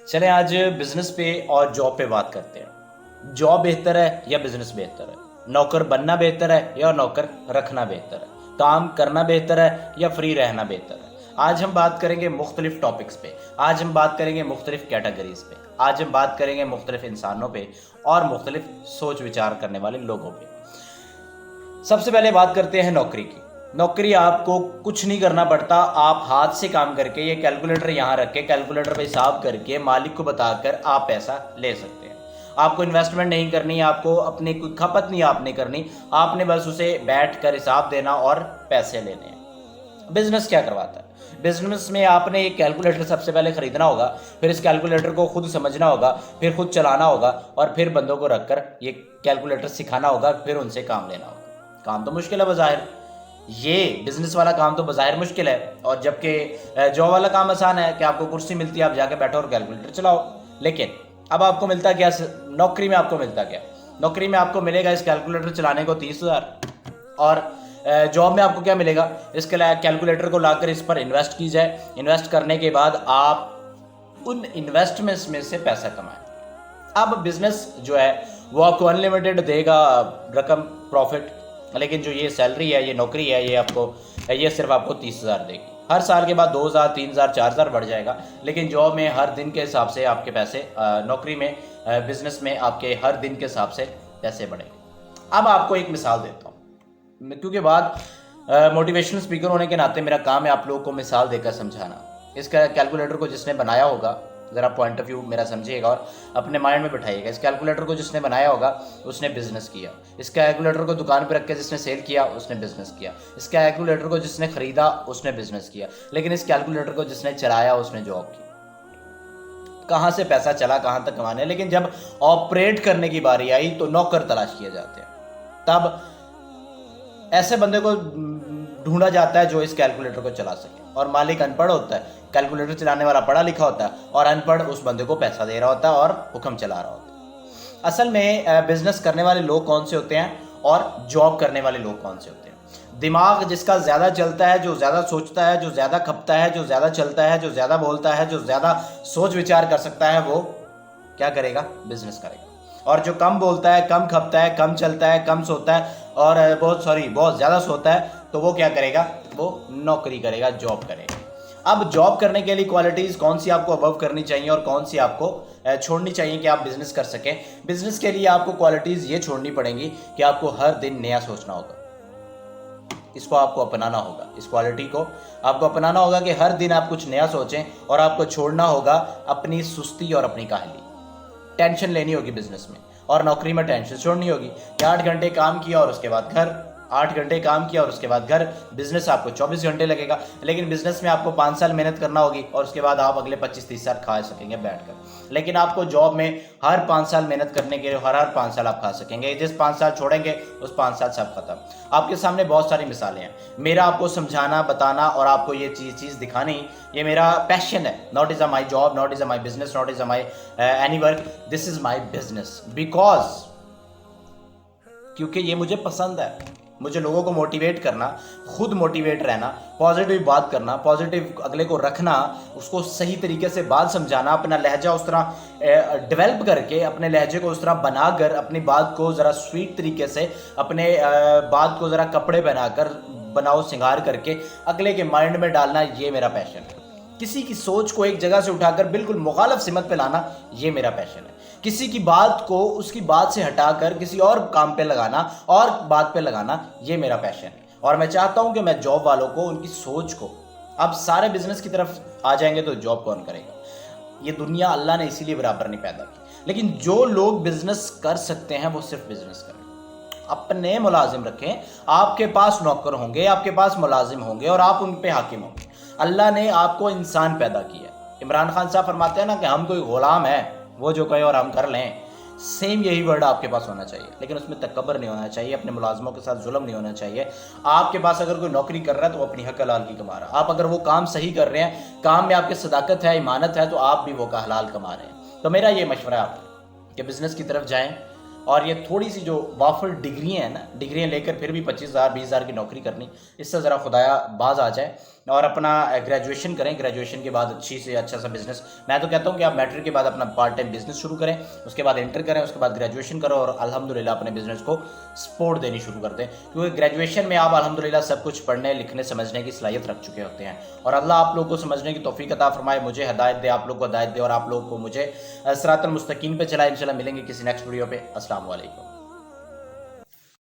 चलें आज बिजनेस पे और जॉब पे बात करते हैं। जॉब बेहतर है या बिजनेस बेहतर है? नौकर बनना बेहतर है या नौकर रखना बेहतर है? काम करना बेहतर है या फ्री रहना बेहतर है? आज हम बात करेंगे मुख्तलिफ टॉपिक्स पे। आज हम बात करेंगे मुख्तलिफ कैटेगरीज पे। आज हम बात करेंगे मुख्तलिफ इंसानों पे और मुख्तलिफ सोच विचार करने वाले लोगों पे। सबसे पहले बात करते हैं नौकरी की। नौकरी आपको कुछ नहीं करना पड़ता, आप हाथ से काम करके ये कैलकुलेटर यहाँ रख के कैलकुलेटर पे हिसाब करके मालिक को बताकर आप पैसा ले सकते हैं। आपको इन्वेस्टमेंट नहीं करनी, आपको अपनी कोई खपत नहीं आपने करनी, आपने बस उसे बैठ कर हिसाब देना और पैसे लेने हैं। बिजनेस क्या करवाता है? बिजनेस में आपने एक कैलकुलेटर सबसे पहले खरीदना होगा, फिर इस कैलकुलेटर को खुद समझना होगा, फिर खुद चलाना होगा और फिर बंदों को रखकर ये कैलकुलेटर सिखाना होगा, फिर उनसे काम लेना होगा। काम तो मुश्किल है बज़ाहिर, ये बिजनेस वाला काम तो बज़ाहिर मुश्किल है, और जबकि जॉब वाला काम आसान है कि आपको कुर्सी मिलती है, आप जाके बैठो और कैलकुलेटर चलाओ। लेकिन अब आपको मिलता क्या? नौकरी में आपको मिलता क्या? नौकरी में आपको मिलेगा इस कैलकुलेटर चलाने को 30,000, और जॉब में आपको क्या मिलेगा? इसके लिए कैलकुलेटर को लाकर इस पर इन्वेस्ट की जाए, इन्वेस्ट करने के बाद आप उन इन्वेस्टमेंट्स में से पैसा कमाएं। अब बिजनेस जो है वो आपको अनलिमिटेड देगा रकम, प्रॉफिट, लेकिन जो ये सैलरी है, ये नौकरी है, ये सिर्फ आपको 30,000 देगी। हर साल के बाद 2,000, 3,000, 4,000 बढ़ जाएगा, लेकिन जॉब में हर दिन के हिसाब से आपके पैसे, नौकरी में, बिजनेस में आपके हर दिन के हिसाब से पैसे बढ़ेंगे। अब आपको एक मिसाल देता हूँ, क्योंकि बाद मोटिवेशनल स्पीकर होने के नाते मेरा काम है आप लोगों को मिसाल देकर समझाना। इसका कैलकुलेटर को जिसने बनाया होगा, ज़रा पॉइंट ऑफ व्यू मेरा समझिएगा और अपने माइंड में बैठाइएगा। इस कैलकुलेटर को जिसने बनाया होगा उसने बिजनेस किया। इस कैलकुलेटर को दुकान पर रख के जिसने सेल किया उसने बिजनेस किया। इस कैलकुलेटर को जिसने खरीदा उसने बिजनेस किया। लेकिन इस कैलकुलेटर को जिसने चलाया उसने जॉब की। कहाँ से पैसा चला, कहाँ तक कमाने, लेकिन जब ऑपरेट करने की बारी आई तो नौकर तलाश किए जाते हैं। तब ऐसे बंदे को ढूंढा जाता है जो इस कैलकुलेटर को चला सके, और मालिक अनपढ़ होता है, कैलकुलेटर चलाने वाला पढ़ा लिखा होता है, और अनपढ़ उस बंदे को पैसा दे रहा होता है और हुक्म चला रहा होता है। असल में बिजनेस करने वाले लोग कौन से होते हैं और जॉब करने वाले लोग कौन से होते हैं? दिमाग जिसका ज़्यादा चलता है, जो ज़्यादा सोचता है, जो ज़्यादा खपता है, जो ज़्यादा चलता है, जो ज़्यादा बोलता है, जो ज़्यादा सोच विचार कर सकता है, वो क्या करेगा? बिजनेस करेगा। और जो कम बोलता है, कम खपता है, कम चलता है, कम सोता है और बहुत ज़्यादा सोता है, तो वो क्या करेगा? वो नौकरी करेगा, जॉब करेगा। अब जॉब करने के लिए क्वालिटीज़ कौन सी आपको अबव करनी चाहिए और कौन सी आपको छोड़नी चाहिए कि आप बिजनेस कर सकें? बिजनेस के लिए आपको क्वालिटीज़ ये छोड़नी पड़ेंगी कि आपको हर दिन नया सोचना होगा। इसको आपको अपनाना होगा, इस क्वालिटी को आपको अपनाना होगा कि हर दिन आप कुछ नया सोचें, और आपको छोड़ना होगा अपनी सुस्ती और अपनी काहली। टेंशन लेनी होगी बिजनेस में, और नौकरी में टेंशन छोड़नी होगी कि 8 घंटे काम किया और उसके बाद घर, 8 घंटे काम किया और उसके बाद घर। बिजनेस आपको 24 घंटे लगेगा, लेकिन बिजनेस में आपको 5 साल मेहनत करना होगी और उसके बाद आप अगले 25-30 साल खा सकेंगे बैठकर। लेकिन आपको जॉब में हर 5 साल मेहनत करने के लिए हर 5 साल आप खा सकेंगे। जिस 5 साल छोड़ेंगे उस 5 साल सब खत्म। आपके सामने बहुत सारी मिसालें हैं। मेरा आपको समझाना, बताना और आपको ये चीज़ दिखानी, ये मेरा पैशन है। Not is a my job, not is a my business, not is a my any work, this is my business. Because क्योंकि ये मुझे पसंद है। मुझे लोगों को मोटिवेट करना, खुद मोटिवेट रहना, पॉजिटिव बात करना, पॉजिटिव अगले को रखना, उसको सही तरीके से बात समझाना, अपना लहजा उस तरह डेवलप करके, अपने लहजे को उस तरह बनाकर, अपनी बात को ज़रा स्वीट तरीके से, अपने बात को ज़रा कपड़े पहनाकर, बनाओ सिंगार करके अगले के माइंड में डालना, ये मेरा पैशन है। किसी की सोच को एक जगह से उठाकर बिल्कुल मुखालिफ सिमत पे लाना, ये मेरा पैशन है। किसी की बात को उसकी बात से हटाकर किसी और काम पे लगाना और बात पे लगाना, ये मेरा पैशन है। और मैं चाहता हूं कि मैं जॉब वालों को, उनकी सोच को, अब सारे बिजनेस की तरफ आ जाएंगे तो जॉब कौन करेगा? ये दुनिया अल्लाह ने इसीलिए बराबर नहीं पैदा की। लेकिन जो लोग बिजनेस कर सकते हैं वो सिर्फ बिजनेस करें। अपने मुलाजिम रखें, आपके पास नौकर होंगे, आपके पास मुलाजिम होंगे और आप उन पे हाकिम होंगे। अल्लाह ने आपको इंसान पैदा किया। इमरान खान साहब फरमाते हैं ना कि हम कोई गुलाम है, वो जो कहे और हम कर लें। सेम यही वर्ड आपके पास होना चाहिए, लेकिन उसमें तकब्बर नहीं होना चाहिए, अपने मुलाजमों के साथ जुल्म नहीं होना चाहिए। आपके पास अगर कोई नौकरी कर रहा है तो वो अपनी हक हलाल की कमा रहा है। आप अगर वो काम सही कर रहे हैं, काम में आपकी सदाकत है, ईमानत है, तो आप भी वो का हलाल कमा रहे हैं। तो मेरा ये मशवरा है आपको कि बिज़नेस की तरफ जाएँ, और ये थोड़ी सी जो वाफल डिग्रियाँ हैं ना, डिग्रियाँ लेकर फिर भी 25,000 20,000 की नौकरी करनी, इससे ज़रा खुदाया बाज आ जाए। और अपना ग्रेजुएशन करें। ग्रेजुएशन के बाद अच्छी से अच्छा सा बिजनेस, मैं तो कहता हूँ कि आप मैट्रिक के बाद अपना पार्ट टाइम बिजनेस शुरू करें, उसके बाद इंटर करें, उसके बाद ग्रेजुएशन करो और अल्हम्दुलिल्लाह अपने बिजनेस को सपोर्ट देनी शुरू कर दें, क्योंकि ग्रेजुएशन में आप अल्हम्दुलिल्लाह सब कुछ पढ़ने लिखने समझने की सलाहियत रख चुके होते हैं। और अल्लाह आप लोगों को समझने की तौफीक अता फरमाए, मुझे हिदायत दे, आप लोग को हिदायत दे और आप लोग को मुझे सिरातल मुस्तकीम पे चलाए। इंशाल्लाह मिलेंगे किसी नेक्स्ट वीडियो पे। अस्सलाम वालेकुम।